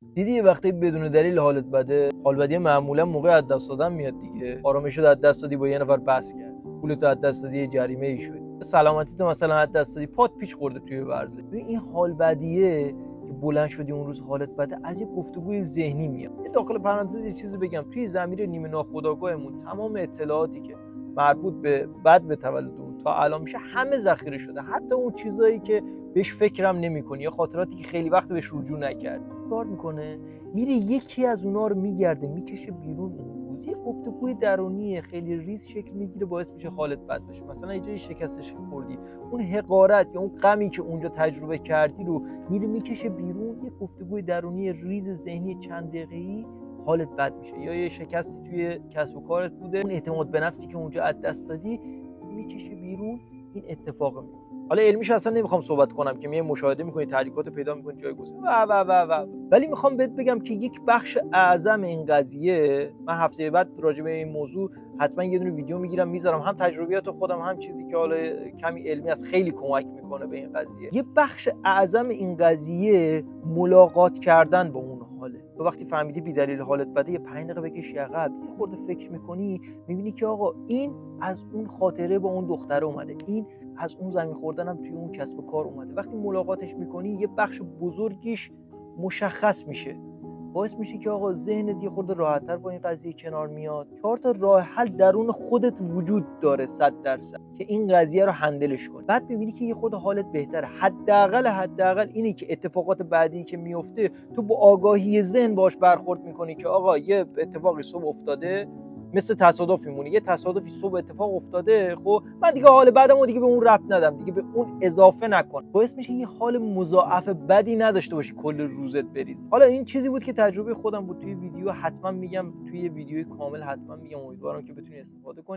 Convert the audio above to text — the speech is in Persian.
دیدی یه وقتی بدون دلیل حالت بده، حال بدی معمولا موقع از دست دادن میاد دیگه. آرامشت از دست دادی با یه نفر بحث کرد، پولت از دست دادی یه جریمه ای شد، سلامتیت مثلا از دست دادی، پات پیچ خورده توی ورزش. این حال بدیه که بلند شدی اون روز حالت بده، از یه گفتگوی ذهنی میاد. یه داخل پرانتز یه چیزی بگم، توی ضمیر نیمه ناخودآگاهمون تمام اطلاعاتی که مربوط به بعد به تولد اون تا الان میشه همه ذخیره شده، حتی اون چیزایی که بهش فکرم نمی‌کنی یا خاطراتی که خیلی وقت بهش رجوع نکردی. کار میکنه میره یکی از اونا رو میگرده میکشه بیرون. اون روز یه گفتگوی درونی خیلی ریز شکل میگیره، باعث میشه حالت بد بشه. مثلا یه جایی شکستش خوردی، اون حقارت یا اون غمی که اونجا تجربه کردی رو میره میکشه بیرون. یه گفتگوی درونی ریز ذهنی چند دقیقه‌ای، حالت بد میشه. یا یه شکستی توی کسب و کارت بوده، اون اعتماد به نفسی که اونجا از دست دادی میکشه بیرون، این اتفاق میفته. حالا علمیش اصلا نمیخوام صحبت کنم که مشاهده میکنی، تحریکات پیدا میکنی جایگزین و ولی میخوام بهت بگم که یک بخش اعظم این قضیه، من هفته بعد راجع به این موضوع حتما یه دونه ویدیو میگیرم میذارم، هم تجربیات خودم هم چیزی که حالا کمی علمی است، خیلی کمک میکنه به این قضیه. یه بخش اعظم این قضیه ملاقات کردن با اون حاله. تو وقتی فهمیدی بی دلیل حالت بده، یه 5 دقیقه بکشی عقب، یه خورده فکر میکنی، میبینی که آقا این از اون خاطره با اون دختره اومده، این از اون زمین خوردنم توی اون کسب و کار اومده. وقتی ملاقاتش میکنی یه بخش بزرگیش مشخص میشه، باعث میشه که آقا ذهنت یه خورده راحت‌تر با این قضیه کنار میاد. 4 تا راه حل درون خودت وجود داره 100% که این قضیه رو هندلش کنی. بعد ببینی که یه خورده حالت بهتره. حداقل اینی که اتفاقات بعدی که میفته تو با آگاهی ذهن باش برخورد میکنی که آقا یه اتفاقی صبح افتاده، مثل تصادف میمونه، یه تصادفی صبح اتفاق افتاده، خب من دیگه حال بعدمو دیگه به اون ربط ندم، دیگه به اون اضافه نکن، باعث میشه یه حال مضاعف بدی نداشته باشی کل روزت بریز. حالا این چیزی بود که تجربه خودم بود، توی ویدیو حتما میگم، توی ویدیوی کامل حتما میگم، امیدوارم که بتونی استفاده کنی.